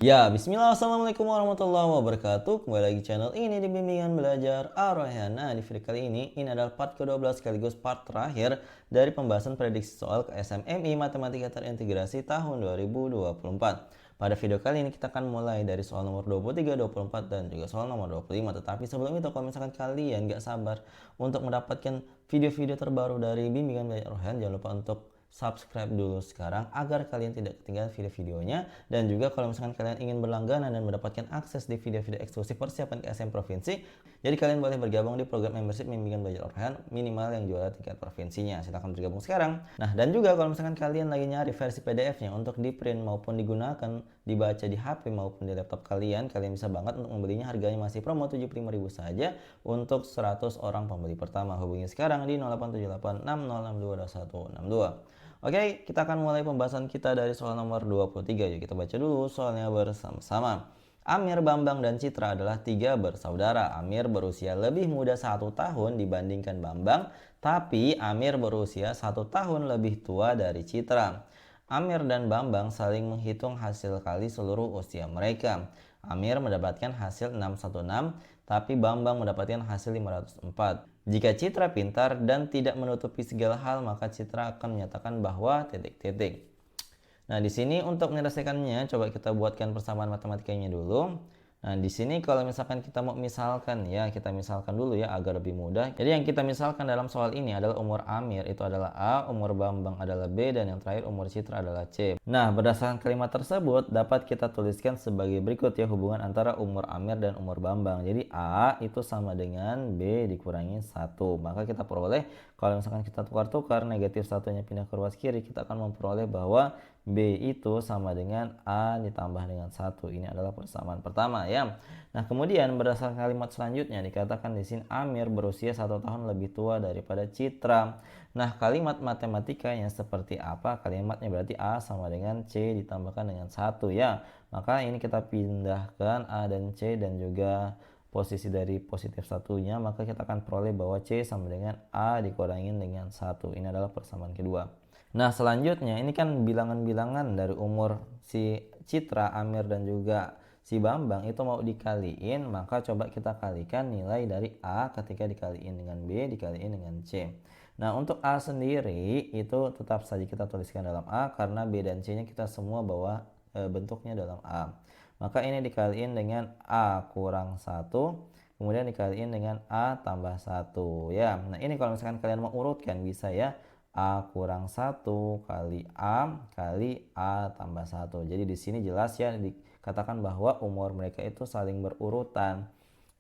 Ya, bismillah, assalamualaikum warahmatullahi wabarakatuh. Kembali lagi channel ini di Bimbingan Belajar Ar-Rayhan. Nah, di video kali ini adalah part ke-12 sekaligus part terakhir dari pembahasan prediksi soal ke SMMI Matematika Terintegrasi tahun 2024. Pada video kali ini kita akan mulai dari soal nomor 23, 24, dan juga soal nomor 25. Tetapi sebelum itu, kalau misalkan kalian gak sabar untuk mendapatkan video-video terbaru dari Bimbingan Belajar Ar-Rayhan, jangan lupa untuk subscribe dulu sekarang agar kalian tidak ketinggalan video-videonya. Dan juga kalau misalkan kalian ingin berlangganan dan mendapatkan akses di video-video eksklusif persiapan KSM Provinsi, jadi kalian boleh bergabung di program membership Bimbingan Belajar Ar-Rayhan minimal yang juara tingkat provinsinya. Silahkan bergabung sekarang. Nah, dan juga kalau misalkan kalian lagi nyari versi PDF-nya untuk di print maupun digunakan dibaca di HP maupun di laptop kalian bisa banget untuk membelinya. Harganya masih promo 75.000 saja untuk 100 orang pembeli pertama. Hubungi sekarang di 087860622162. Oke, kita akan mulai pembahasan kita dari soal nomor 23. Yuk kita baca dulu soalnya bersama-sama. Amir, Bambang, dan Citra adalah tiga bersaudara. Amir berusia lebih muda 1 tahun dibandingkan Bambang, tapi Amir berusia 1 tahun lebih tua dari Citra. Amir dan Bambang saling menghitung hasil kali seluruh usia mereka. Amir mendapatkan hasil 616, tapi Bambang mendapatkan hasil 504. Jika Citra pintar dan tidak menutupi segala hal, maka Citra akan menyatakan bahwa titik-titik. Nah, di sini untuk menyelesaikannya, coba kita buatkan persamaan matematikanya dulu. Nah, di sini kalau misalkan kita mau misalkan ya, kita misalkan dulu ya agar lebih mudah. Jadi yang kita misalkan dalam soal ini adalah umur Amir itu adalah A, umur Bambang adalah B, dan yang terakhir umur Citra adalah C. Nah, berdasarkan kalimat tersebut dapat kita tuliskan sebagai berikut ya, hubungan antara umur Amir dan umur Bambang. Jadi A itu sama dengan B dikurangi 1. Maka kita peroleh kalau misalkan kita tukar-tukar negatif satunya pindah ke ruas kiri, kita akan memperoleh bahwa B itu sama dengan A ditambah dengan 1. Ini adalah persamaan pertama ya. Nah, kemudian berdasarkan kalimat selanjutnya dikatakan di sini Amir berusia 1 tahun lebih tua daripada Citra. Nah, kalimat matematikanya seperti apa? Kalimatnya berarti A sama dengan C ditambahkan dengan 1 ya. Maka ini kita pindahkan A dan C dan juga posisi dari positif satunya, maka kita akan peroleh bahwa C sama dengan A dikurangin dengan 1. Ini adalah persamaan kedua. Nah, selanjutnya ini kan bilangan-bilangan dari umur si Citra, Amir, dan juga si Bambang itu mau dikaliin, maka coba kita kalikan nilai dari A ketika dikaliin dengan B dikaliin dengan C. Nah, untuk A sendiri itu tetap saja kita tuliskan dalam A karena B dan C nya kita semua bawa bentuknya dalam A. Maka ini dikaliin dengan A kurang 1, kemudian dikaliin dengan A tambah 1 ya. Nah, ini kalau misalkan kalian mau urutkan bisa ya, A kurang 1 kali A tambah 1. Jadi di sini jelas ya dikatakan bahwa umur mereka itu saling berurutan.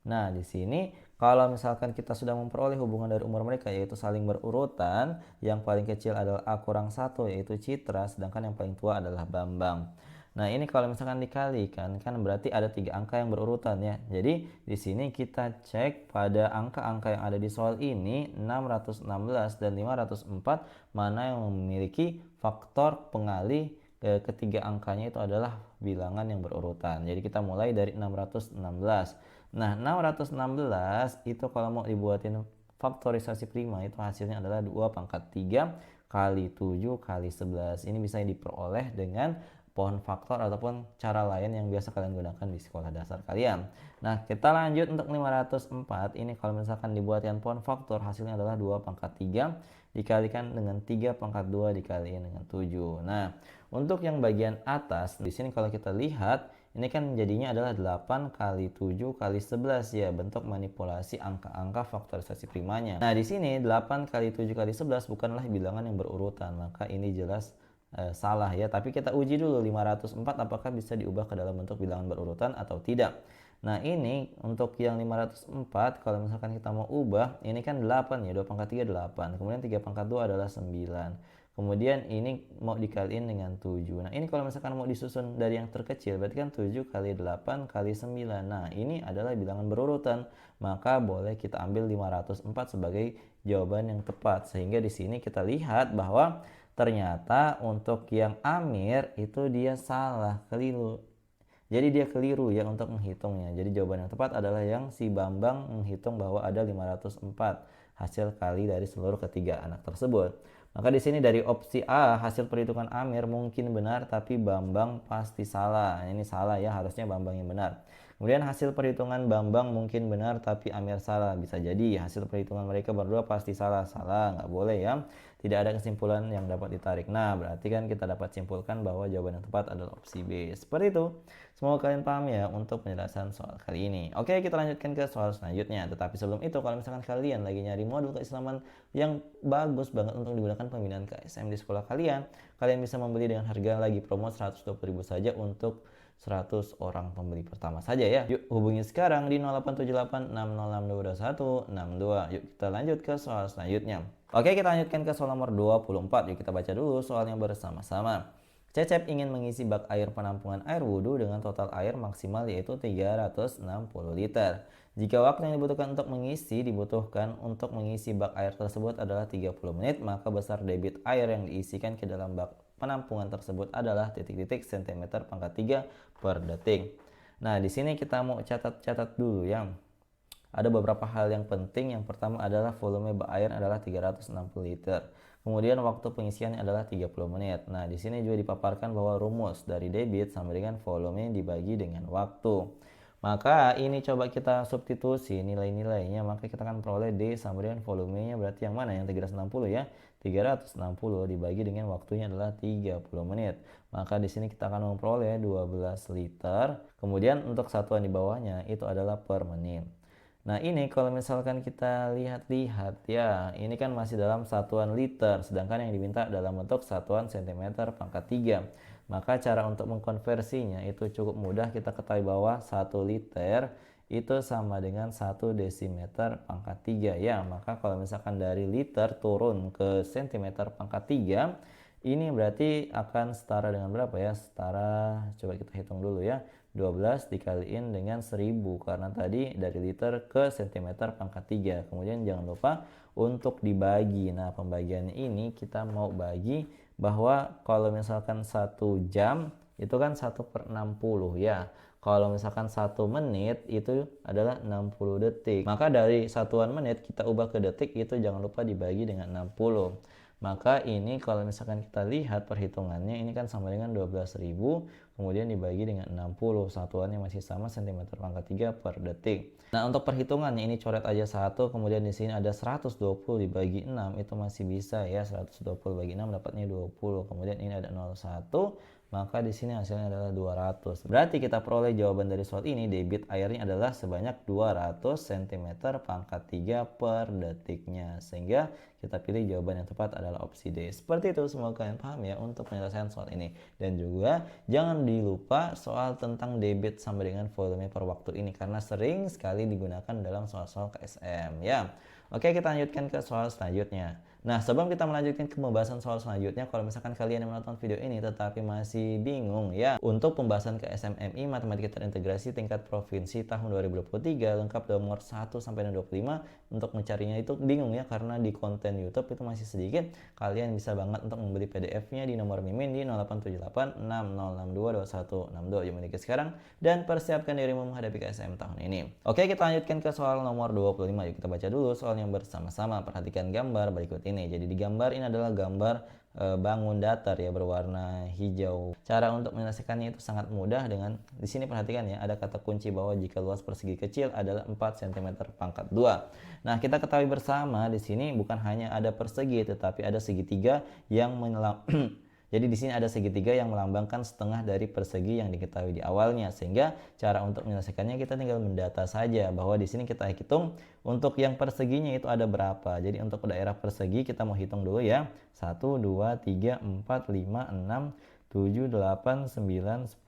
Nah, di sini kalau misalkan kita sudah memperoleh hubungan dari umur mereka yaitu saling berurutan, yang paling kecil adalah A kurang 1 yaitu Citra, sedangkan yang paling tua adalah Bambang. Nah, ini kalau misalkan dikalikan kan berarti ada 3 angka yang berurutan ya. Jadi di sini kita cek pada angka-angka yang ada di soal ini 616 dan 504 mana yang memiliki faktor pengalih ketiga angkanya itu adalah bilangan yang berurutan. Jadi kita mulai dari 616. Nah, 616 itu kalau mau dibuatin faktorisasi prima itu hasilnya adalah 2 pangkat 3 kali 7 kali 11. Ini bisa diperoleh dengan pohon faktor ataupun cara lain yang biasa kalian gunakan di sekolah dasar kalian. Nah, kita lanjut untuk 504. Ini kalau misalkan dibuatkan pohon faktor hasilnya adalah 2 pangkat 3 dikalikan dengan 3 pangkat 2 dikalikan dengan 7. Nah, untuk yang bagian atas di sini kalau kita lihat ini kan jadinya adalah 8 kali 7 kali 11 ya, bentuk manipulasi angka-angka faktorisasi primanya. Nah, di sini 8 kali 7 kali 11 bukanlah bilangan yang berurutan, maka ini jelas salah ya. Tapi kita uji dulu 504 apakah bisa diubah ke dalam bentuk bilangan berurutan atau tidak. Nah, ini untuk yang 504 kalau misalkan kita mau ubah, ini kan 8 ya, 2 pangkat 3 8. Kemudian 3 pangkat 2 adalah 9. Kemudian ini mau dikaliin dengan 7. Nah, ini kalau misalkan mau disusun dari yang terkecil, berarti kan 7 kali 8 kali 9. Nah, ini adalah bilangan berurutan. Maka boleh kita ambil 504 sebagai jawaban yang tepat. Sehingga di sini kita lihat bahwa ternyata untuk yang Amir itu dia salah, keliru. Jadi dia keliru ya untuk menghitungnya. Jadi jawaban yang tepat adalah yang si Bambang menghitung bahwa ada 504 hasil kali dari seluruh ketiga anak tersebut. Maka di sini dari opsi A, hasil perhitungan Amir mungkin benar tapi Bambang pasti salah. Ini salah ya, harusnya Bambang yang benar. Kemudian hasil perhitungan Bambang mungkin benar tapi Amir salah. Bisa jadi hasil perhitungan mereka berdua pasti salah. Salah, nggak boleh ya. Tidak ada kesimpulan yang dapat ditarik. Nah, berarti kan kita dapat simpulkan bahwa jawaban yang tepat adalah opsi B. Seperti itu. Semoga kalian paham ya untuk penjelasan soal kali ini. Oke, kita lanjutkan ke soal selanjutnya. Tetapi sebelum itu, kalau misalkan kalian lagi nyari modul keislaman yang bagus banget untuk digunakan pembinaan KSM di sekolah kalian, kalian bisa membeli dengan harga lagi promo 120.000 saja untuk 100 orang pembeli pertama saja ya. Yuk hubungi sekarang di 087860622162. Yuk kita lanjut ke soal selanjutnya. Oke, kita lanjutkan ke soal nomor 24. Yuk kita baca dulu soalnya bersama-sama. Cecep ingin mengisi bak air penampungan air wudhu dengan total air maksimal yaitu 360 liter. Jika waktu yang dibutuhkan untuk mengisi bak air tersebut adalah 30 menit, maka besar debit air yang diisikan ke dalam bak penampungan tersebut adalah titik-titik cm pangkat 3 per detik. Nah, di sini kita mau catat dulu ya. Ada beberapa hal yang penting. Yang pertama adalah volume bak air adalah 360 liter. Kemudian waktu pengisiannya adalah 30 menit. Nah, di sini juga dipaparkan bahwa rumus dari debit sama dengan volume dibagi dengan waktu. Maka ini coba kita substitusi nilai-nilainya, maka kita akan peroleh D sama dengan volumenya berarti yang mana? Yang 360 ya. 360 dibagi dengan waktunya adalah 30 menit. Maka di sini kita akan memperoleh 12 liter. Kemudian untuk satuan di bawahnya itu adalah per menit. Nah, ini kalau misalkan kita lihat-lihat ya, ini kan masih dalam satuan liter, sedangkan yang diminta dalam bentuk satuan cm pangkat 3. Maka cara untuk mengkonversinya itu cukup mudah. Kita ketahui bahwa 1 liter itu sama dengan 1 desimeter pangkat 3 ya. Maka kalau misalkan dari liter turun ke cm pangkat 3, ini berarti akan setara dengan berapa ya? Setara, coba kita hitung dulu ya. 12 dikaliin dengan 1000 karena tadi dari liter ke cm pangkat 3. Kemudian jangan lupa untuk dibagi. Nah, pembagiannya ini kita mau bagi bahwa kalau misalkan 1 jam itu kan 1/60 ya. Kalau misalkan 1 menit itu adalah 60 detik. Maka dari satuan menit kita ubah ke detik, itu jangan lupa dibagi dengan 60. Maka ini kalau misalkan kita lihat perhitungannya, ini kan sama dengan 12.000 kemudian dibagi dengan 60, satuannya masih sama cm pangkat 3 per detik. Nah, untuk perhitungannya ini coret aja 1, kemudian di sini ada 120 dibagi 6, itu masih bisa ya. 120 bagi 6 dapatnya 20. Kemudian ini ada 01, maka di sini hasilnya adalah 200. Berarti kita peroleh jawaban dari soal ini, debit airnya adalah sebanyak 200 cm pangkat 3 per detiknya. Sehingga kita pilih jawaban yang tepat adalah opsi D. Seperti itu, semoga kalian paham ya untuk penyelesaian soal ini. Dan juga jangan dilupa soal tentang debit sama dengan volume per waktu ini, karena sering sekali digunakan dalam soal-soal KSM ya. Oke, kita lanjutkan ke soal selanjutnya. Nah, sebelum kita melanjutkan ke pembahasan soal selanjutnya, kalau misalkan kalian yang menonton video ini tetapi masih bingung ya, untuk pembahasan KSMMI Matematika Terintegrasi tingkat provinsi tahun 2023 lengkap nomor 1 sampai 25, untuk mencarinya itu bingung ya karena di konten YouTube itu masih sedikit. Kalian bisa banget untuk membeli PDF-nya di nomor Mimin di 087860622162. Yuk miliki sekarang dan persiapkan dirimu menghadapi KSM tahun ini. Oke, kita lanjutkan ke soal nomor 25. Yuk kita baca dulu soalnya bersama-sama. Perhatikan gambar berikut ini. Jadi di gambar ini adalah gambar bangun datar ya, berwarna hijau. Cara untuk menyelesaikannya itu sangat mudah. Dengan di sini perhatikan ya, ada kata kunci bahwa jika luas persegi kecil adalah 4 cm pangkat 2. Nah, kita ketahui bersama di sini bukan hanya ada persegi tetapi ada segitiga yang jadi di sini ada segitiga yang melambangkan setengah dari persegi yang diketahui di awalnya, sehingga cara untuk menyelesaikannya kita tinggal mendata saja bahwa di sini kita hitung untuk yang perseginya itu ada berapa. Jadi untuk daerah persegi kita mau hitung dulu ya. 1 2 3 4 5 6 7 8 9 10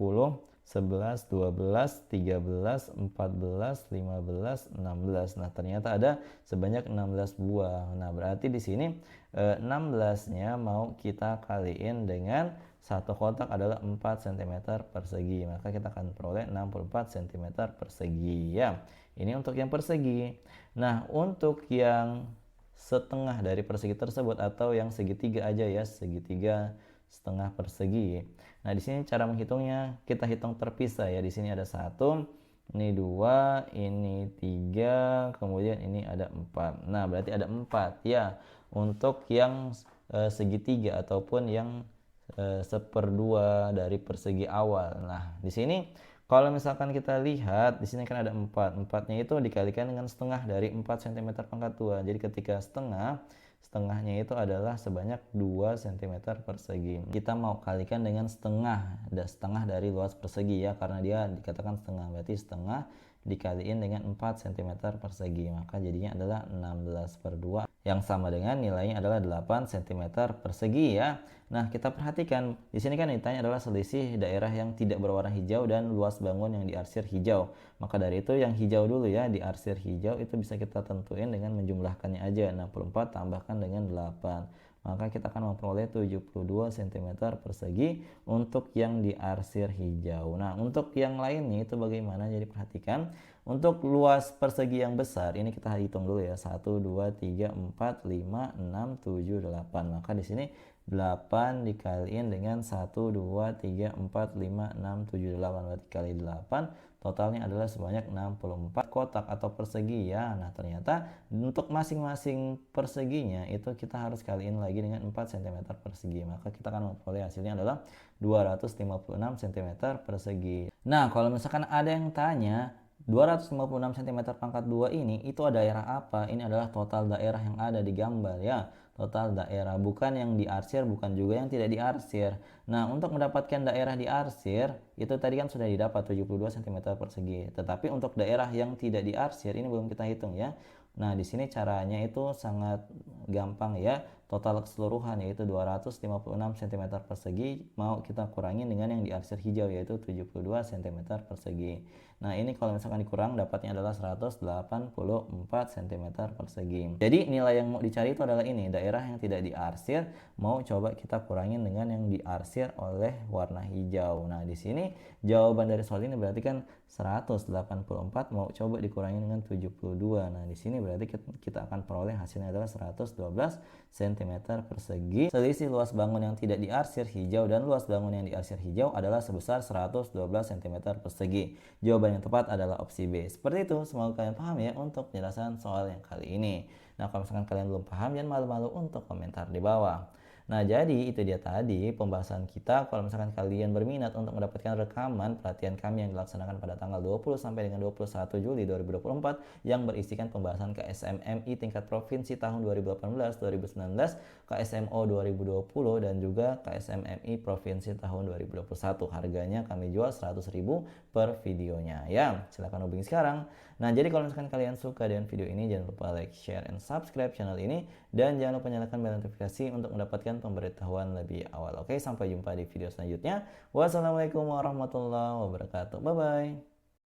11 12 13 14 15 16. Nah, ternyata ada sebanyak 16 buah. Nah, berarti di sini 16-nya mau kita kaliin dengan satu kotak adalah 4 cm persegi. Maka kita akan peroleh 64 cm persegi ya. Ini untuk yang persegi. Nah, untuk yang setengah dari persegi tersebut atau yang segitiga aja ya, segitiga setengah persegi. Nah, di sini cara menghitungnya kita hitung terpisah ya. Di sini ada 1, ini 2, ini 3, kemudian ini ada 4. Nah, berarti ada 4 ya untuk yang segitiga ataupun yang seperdua dari persegi awal. Nah, di sini kalau misalkan kita lihat di sini kan ada 4. 4-nya itu dikalikan dengan setengah dari 4 cm pangkat 2. Jadi ketika setengahnya itu adalah sebanyak 2 cm persegi. Kita mau kalikan dengan setengah dari luas persegi ya, karena dia dikatakan setengah, berarti setengah dikaliin dengan 4 cm persegi, maka jadinya adalah 16/2 yang sama dengan nilainya adalah 8 cm persegi ya. Nah, kita perhatikan di sini kan ditanya adalah selisih daerah yang tidak berwarna hijau dan luas bangun yang diarsir hijau. Maka dari itu yang hijau dulu ya, diarsir hijau itu bisa kita tentuin dengan menjumlahkannya aja. 64 tambahkan dengan 8. Maka kita akan memperoleh 72 cm persegi untuk yang diarsir hijau. Nah, untuk yang lainnya itu bagaimana? Jadi perhatikan, untuk luas persegi yang besar ini kita hitung dulu ya. 1 2 3 4 5 6 7 8. Maka di sini 8 dikaliin dengan 1 2 3 4 5 6 7 8, berarti kali 8 totalnya adalah sebanyak 64 kotak atau persegi ya. Nah, ternyata untuk masing-masing perseginya itu kita harus kaliin lagi dengan 4 cm persegi. Maka kita akan memperoleh hasilnya adalah 256 cm persegi. Nah, kalau misalkan ada yang tanya 256 cm pangkat 2 ini itu daerah apa? Ini adalah total daerah yang ada di gambar ya. Total daerah, bukan yang diarsir, bukan juga yang tidak diarsir. Nah, untuk mendapatkan daerah diarsir itu tadi kan sudah didapat 72 cm persegi. Tetapi untuk daerah yang tidak diarsir ini belum kita hitung ya. Nah, di sini caranya itu sangat gampang ya. Total keseluruhan yaitu 256 cm persegi mau kita kurangin dengan yang diarsir hijau yaitu 72 cm persegi. Nah, ini kalau misalkan dikurang dapatnya adalah 184 cm persegi. Jadi nilai yang mau dicari itu adalah ini, daerah yang tidak diarsir mau coba kita kurangin dengan yang diarsir oleh warna hijau. Nah, di sini jawaban dari soal ini berarti kan 184 mau coba dikurangin dengan 72. Nah, di sini berarti kita akan peroleh hasilnya adalah 112 cm persegi. Selisih luas bangun yang tidak diarsir hijau dan luas bangun yang diarsir hijau adalah sebesar 112 cm persegi. Jawaban yang tepat adalah opsi B. Seperti itu, semoga kalian paham ya untuk penjelasan soal yang kali ini. Nah, kalau misalkan kalian belum paham, jangan malu-malu untuk komentar di bawah. Nah, jadi itu dia tadi pembahasan kita. Kalau misalkan kalian berminat untuk mendapatkan rekaman pelatihan kami yang dilaksanakan pada tanggal 20 sampai dengan 21 Juli 2024 yang berisikan pembahasan KSMMI tingkat provinsi tahun 2018-2019, KSMO 2020 dan juga KSMMI provinsi tahun 2021. Harganya kami jual 100.000 per videonya ya. Silahkan hubungi sekarang. Nah, jadi kalau misalkan kalian suka dengan video ini, jangan lupa like, share, and subscribe channel ini. Dan jangan lupa nyalakan bel notifikasi untuk mendapatkan pemberitahuan lebih awal. Oke, sampai jumpa di video selanjutnya. Wassalamualaikum warahmatullahi wabarakatuh. Bye-bye.